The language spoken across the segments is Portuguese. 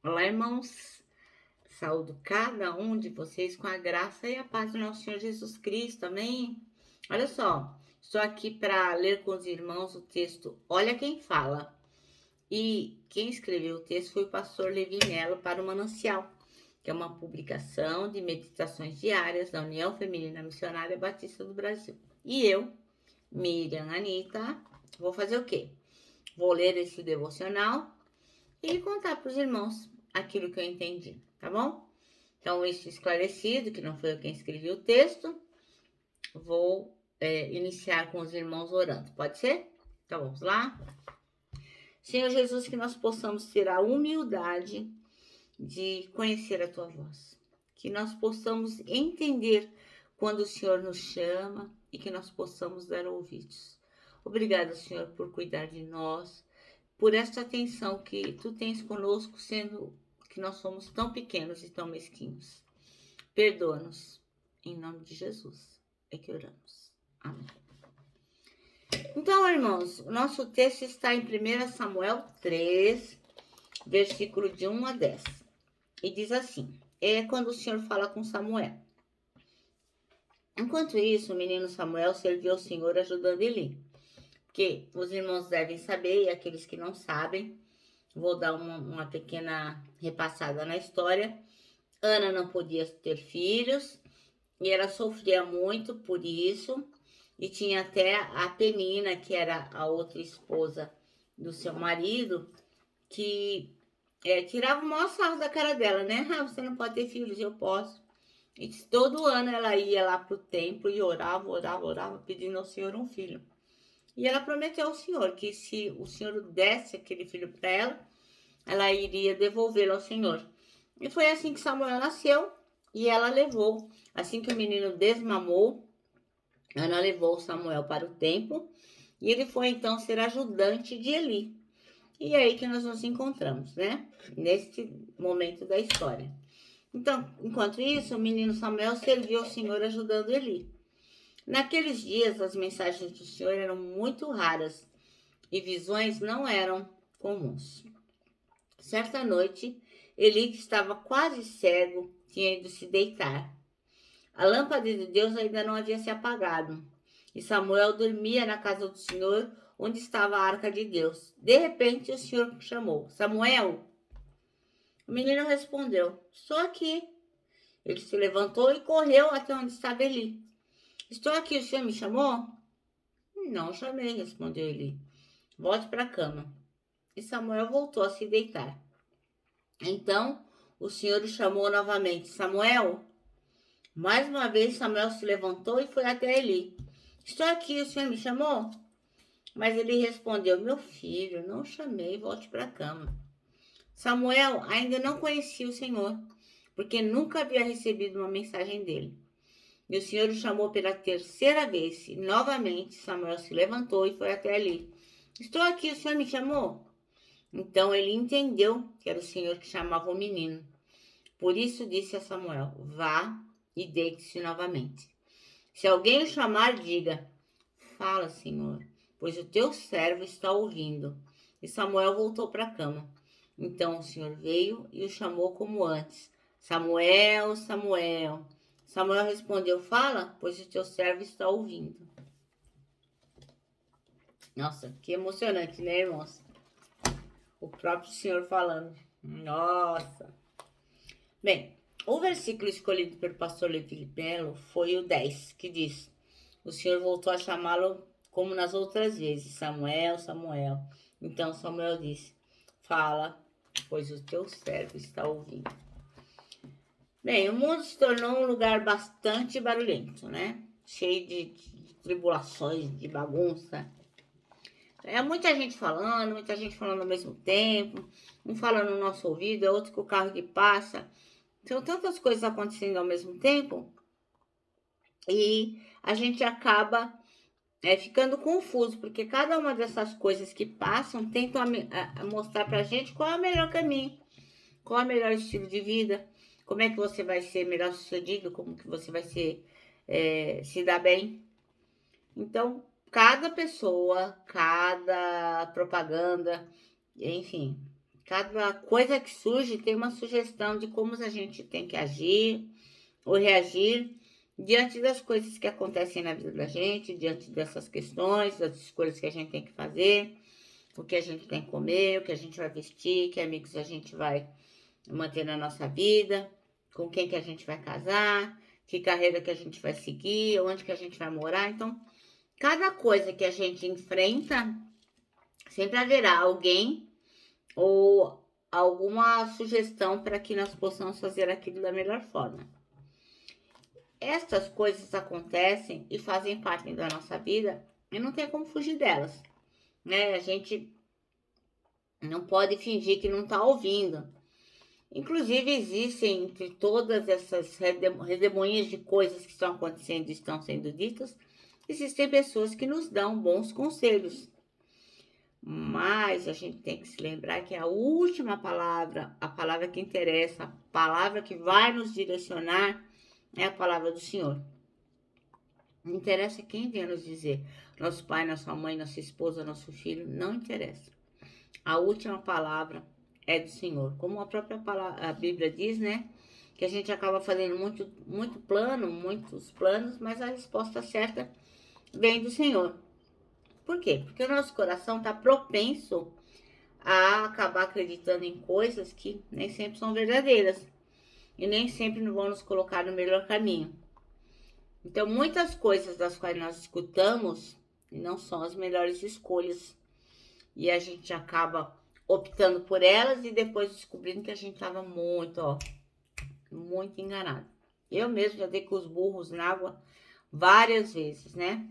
Olá, irmãos. Saúdo cada um de vocês com a graça e a paz do nosso Senhor Jesus Cristo. Amém? Olha só, estou aqui para ler com os irmãos o texto Olha Quem Fala. E quem escreveu o texto foi o pastor Levi Melo para o Manancial, que é uma publicação de meditações diárias da União Feminina Missionária Batista do Brasil. E eu, Miriam Anita, vou fazer o quê? Vou ler esse devocional e contar para os irmãos aquilo que eu entendi, tá bom? Então, isso esclarecido, que não foi eu quem escrevi o texto, vou iniciar com os irmãos orando. Pode ser? Então, vamos lá? Senhor Jesus, que nós possamos ter a humildade de conhecer a Tua voz. Que nós possamos entender quando o Senhor nos chama e que nós possamos dar ouvidos. Obrigada, Senhor, por cuidar de nós, por esta atenção que Tu tens conosco, sendo que nós somos tão pequenos e tão mesquinhos. Perdoa-nos. Em nome de Jesus é que oramos. Amém. Então, irmãos, o nosso texto está em 1 Samuel 3, versículo de 1 a 10. E diz assim, é quando o Senhor fala com Samuel. Enquanto isso, o menino Samuel serviu ao Senhor ajudando Eli. Porque os irmãos devem saber, e aqueles que não sabem, vou dar uma pequena repassada na história. Ana não podia ter filhos, e ela sofria muito por isso, e tinha até a Penina, que era a outra esposa do seu marido, que tirava o maior sarro da cara dela, né? Ah, você não pode ter filhos, eu posso. E todo ano ela ia lá pro templo e orava, pedindo ao Senhor um filho. E ela prometeu ao Senhor que se o Senhor desse aquele filho para ela iria devolvê-lo ao Senhor. E foi assim que Samuel nasceu e ela levou. Assim que o menino desmamou, Ana levou Samuel para o templo e ele foi então ser ajudante de Eli. E é aí que nós nos encontramos, né? Neste momento da história. Então, enquanto isso, o menino Samuel serviu ao Senhor ajudando Eli. Naqueles dias, as mensagens do Senhor eram muito raras e visões não eram comuns. Certa noite, Eli, que estava quase cego, tinha ido se deitar. A lâmpada de Deus ainda não havia se apagado, e Samuel dormia na casa do Senhor, onde estava a arca de Deus. De repente, o Senhor chamou: Samuel! O menino respondeu: Estou aqui. Ele se levantou e correu até onde estava Eli. Estou aqui, o senhor me chamou? Não chamei, respondeu Eli. Volte para a cama. E Samuel voltou a se deitar. Então o Senhor o chamou novamente: Samuel! Mais uma vez Samuel se levantou e foi até Eli. Estou aqui, o senhor me chamou? Mas ele respondeu: Meu filho, não chamei, volte para a cama. Samuel ainda não conhecia o Senhor, porque nunca havia recebido uma mensagem dele. E o Senhor o chamou pela terceira vez, e novamente Samuel se levantou e foi até Eli. Estou aqui, o senhor me chamou? Então ele entendeu que era o Senhor que chamava o menino. Por isso disse a Samuel: Vá e deite-se novamente. Se alguém o chamar, diga: Fala, Senhor, pois o teu servo está ouvindo. E Samuel voltou para a cama. Então o Senhor veio e o chamou como antes: Samuel, Samuel. Samuel respondeu: Fala, pois o teu servo está ouvindo. Nossa, que emocionante, né, irmãos? O próprio Senhor falando. Nossa. Bem, o versículo escolhido pelo pastor Levi Melo foi o 10, que diz: O Senhor voltou a chamá-lo como nas outras vezes: Samuel, Samuel. Então Samuel disse: Fala, pois o teu servo está ouvindo. Bem, o mundo se tornou um lugar bastante barulhento, né? Cheio de tribulações, de bagunça. É muita gente falando ao mesmo tempo, um falando no nosso ouvido, é outro com o carro que passa. São tantas coisas acontecendo ao mesmo tempo e a gente acaba ficando confuso, porque cada uma dessas coisas que passam tentam mostrar pra gente qual é o melhor caminho, qual é o melhor estilo de vida, como é que você vai ser melhor sucedido, como que você vai se dar bem. Então, cada pessoa, cada propaganda, enfim, Cada coisa que surge tem uma sugestão de como a gente tem que agir ou reagir diante das coisas que acontecem na vida da gente, diante dessas questões, das escolhas que a gente tem que fazer, o que a gente tem que comer, o que a gente vai vestir, que amigos a gente vai manter na nossa vida, com quem que a gente vai casar, que carreira que a gente vai seguir, onde que a gente vai morar. Então, cada coisa que a gente enfrenta, sempre haverá alguém ou alguma sugestão para que nós possamos fazer aquilo da melhor forma. Estas coisas acontecem e fazem parte da nossa vida e não tem como fugir delas, né? A gente não pode fingir que não está ouvindo. Inclusive, existem entre todas essas redemoinhas de coisas que estão acontecendo e estão sendo ditas, existem pessoas que nos dão bons conselhos. Mas a gente tem que se lembrar que a última palavra, a palavra que interessa, a palavra que vai nos direcionar, é a palavra do Senhor. Não interessa quem vem nos dizer, nosso pai, nossa mãe, nossa esposa, nosso filho, não interessa. A última palavra é do Senhor. Como a própria palavra, a Bíblia diz, né? Que a gente acaba fazendo muitos planos, mas a resposta certa vem do Senhor. Por quê? Porque o nosso coração está propenso a acabar acreditando em coisas que nem sempre são verdadeiras e nem sempre vão nos colocar no melhor caminho. Então, muitas coisas das quais nós escutamos não são as melhores escolhas e a gente acaba optando por elas e depois descobrindo que a gente estava muito enganado. Eu mesmo já dei com os burros na água várias vezes, né?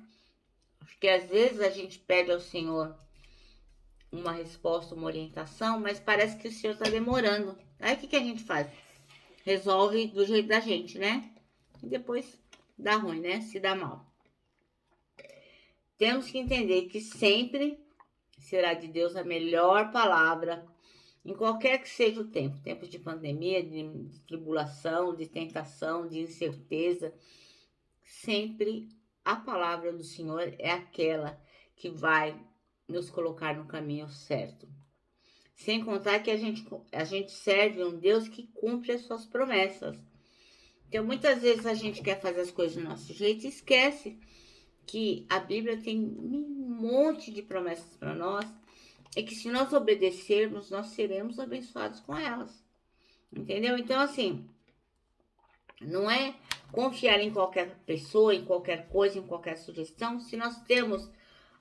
Porque às vezes a gente pede ao Senhor uma resposta, uma orientação, mas parece que o Senhor está demorando. Aí o que a gente faz? Resolve do jeito da gente, né? E depois dá ruim, né? Se dá mal. Temos que entender que sempre será de Deus a melhor palavra, em qualquer que seja o tempo. Tempos de pandemia, de tribulação, de tentação, de incerteza. Sempre a palavra do Senhor é aquela que vai nos colocar no caminho certo. Sem contar que a gente serve um Deus que cumpre as suas promessas. Então, muitas vezes a gente quer fazer as coisas do nosso jeito e esquece que a Bíblia tem um monte de promessas para nós e que se nós obedecermos, nós seremos abençoados com elas. Entendeu? Então, assim, não é confiar em qualquer pessoa, em qualquer coisa, em qualquer sugestão, se nós temos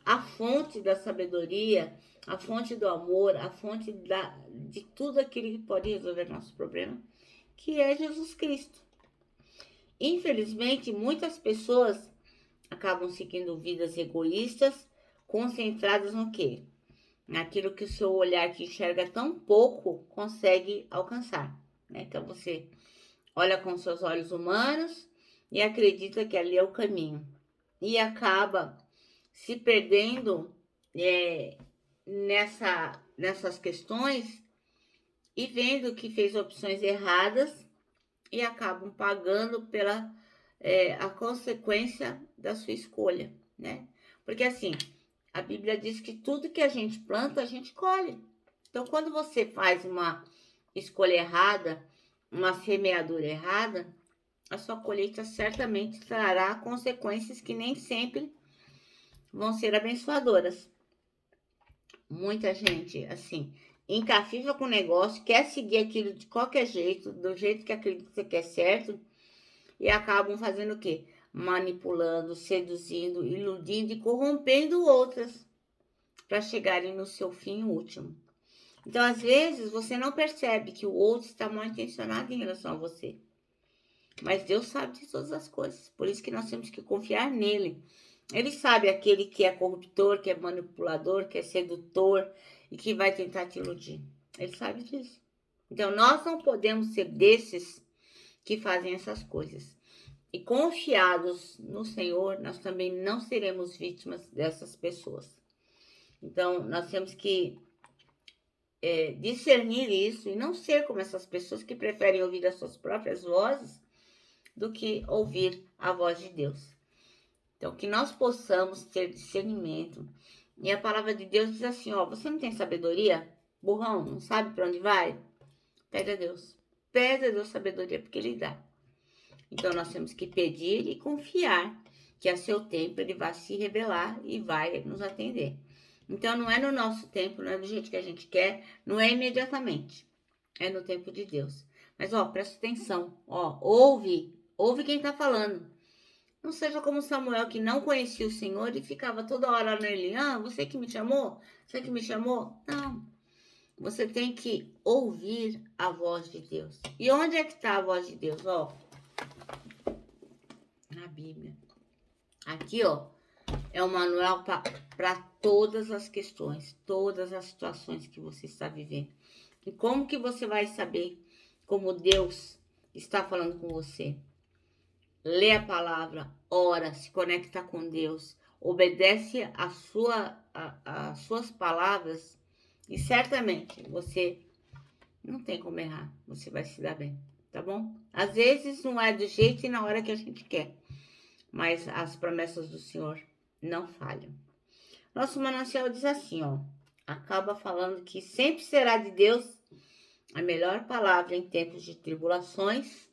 a fonte da sabedoria, a fonte do amor, a fonte de tudo aquilo que pode resolver nosso problema, que é Jesus Cristo. Infelizmente, muitas pessoas acabam seguindo vidas egoístas, concentradas no quê? Naquilo que o seu olhar que enxerga tão pouco consegue alcançar, né? Então você olha com seus olhos humanos e acredita que ali é o caminho. E acaba se perdendo nessas questões e vendo que fez opções erradas e acabam pagando pela a consequência da sua escolha, né? Porque assim, a Bíblia diz que tudo que a gente planta, a gente colhe. Então, quando você faz uma escolha errada, uma semeadura errada, a sua colheita certamente trará consequências que nem sempre vão ser abençoadoras. Muita gente, assim, encafiva com o negócio, quer seguir aquilo de qualquer jeito, do jeito que acredita que é certo, e acabam fazendo o quê? Manipulando, seduzindo, iludindo e corrompendo outras para chegarem no seu fim último. Então, às vezes, você não percebe que o outro está mal intencionado em relação a você. Mas Deus sabe de todas as coisas. Por isso que nós temos que confiar nele. Ele sabe aquele que é corruptor, que é manipulador, que é sedutor e que vai tentar te iludir. Ele sabe disso. Então, nós não podemos ser desses que fazem essas coisas. E confiados no Senhor, nós também não seremos vítimas dessas pessoas. Então, nós temos que discernir isso e não ser como essas pessoas que preferem ouvir as suas próprias vozes do que ouvir a voz de Deus. Então, que nós possamos ter discernimento. E a palavra de Deus diz assim, ó, você não tem sabedoria? burrão, não sabe para onde vai? Pede a Deus. Pede a Deus sabedoria, porque Ele dá. Então, nós temos que pedir e confiar que a seu tempo Ele vai se revelar e vai nos atender. Então, não é no nosso tempo, não é do jeito que a gente quer, não é imediatamente. É no tempo de Deus. Mas, presta atenção. Ouve quem tá falando. Não seja como Samuel, que não conhecia o Senhor e ficava toda hora nele. Você que me chamou? Você que me chamou? Não. Você tem que ouvir a voz de Deus. E onde é que está a voz de Deus? Na Bíblia. Aqui, é um manual para todas as questões, todas as situações que você está vivendo. E como que você vai saber como Deus está falando com você? Lê a palavra, ora, se conecta com Deus, obedece as suas palavras e certamente você não tem como errar, você vai se dar bem, tá bom? Às vezes não é do jeito e na hora que a gente quer, mas as promessas do Senhor não falham. Nosso manancial diz assim, acaba falando que sempre será de Deus a melhor palavra em tempos de tribulações,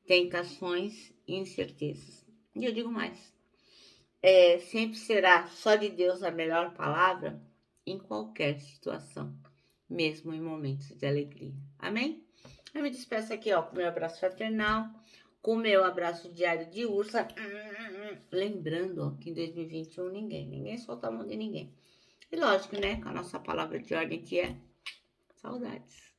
tentações e incertezas. E eu digo mais, sempre será só de Deus a melhor palavra em qualquer situação, mesmo em momentos de alegria. Amém? Eu me despeço aqui, com meu abraço fraternal, com meu abraço diário de ursa. Lembrando, que em 2021 ninguém solta a mão de ninguém. E lógico, né, com a nossa palavra de ordem que é saudades.